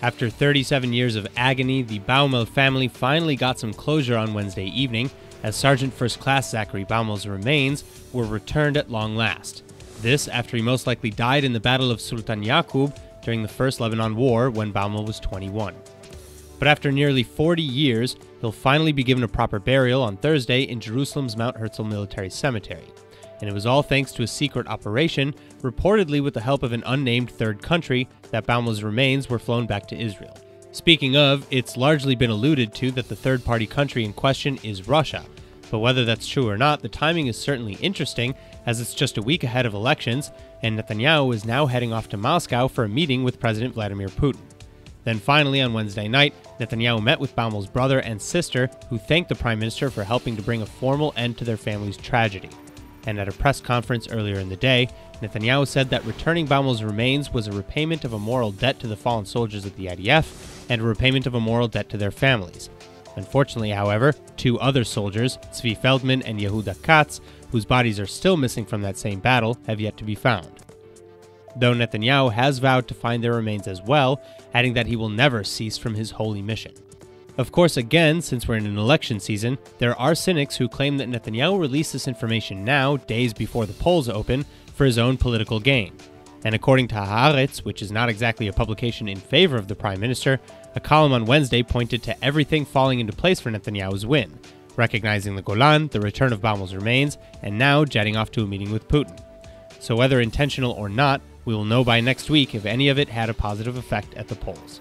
After 37 years of agony, the Baumel family finally got some closure on Wednesday evening, as Sergeant First Class Zachary Baumel's remains were returned at long last. This after he most likely died in the Battle of Sultan Yaqub during the First Lebanon War when Baumel was 21. But after nearly 40 years, he'll finally be given a proper burial on Thursday in Jerusalem's Mount Herzl Military Cemetery. And it was all thanks to a secret operation, reportedly with the help of an unnamed third country, that Baumel's remains were flown back to Israel. Speaking of, it's largely been alluded to that the third-party country in question is Russia. But whether that's true or not, the timing is certainly interesting, as it's just a week ahead of elections, and Netanyahu is now heading off to Moscow for a meeting with President Vladimir Putin. Then finally, on Wednesday night, Netanyahu met with Baumel's brother and sister, who thanked the Prime Minister for helping to bring a formal end to their family's tragedy. And at a press conference earlier in the day, Netanyahu said that returning Baumel's remains was a repayment of a moral debt to the fallen soldiers of the IDF and a repayment of a moral debt to their families. Unfortunately, however, two other soldiers, Zvi Feldman and Yehuda Katz, whose bodies are still missing from that same battle, have yet to be found. Though Netanyahu has vowed to find their remains as well, adding that he will never cease from his holy mission. Of course, again, since we're in an election season, there are cynics who claim that Netanyahu released this information now, days before the polls open, for his own political gain. And according to Haaretz, which is not exactly a publication in favor of the Prime Minister, a column on Wednesday pointed to everything falling into place for Netanyahu's win, recognizing the Golan, the return of Baumel's remains, and now jetting off to a meeting with Putin. So whether intentional or not, we will know by next week if any of it had a positive effect at the polls.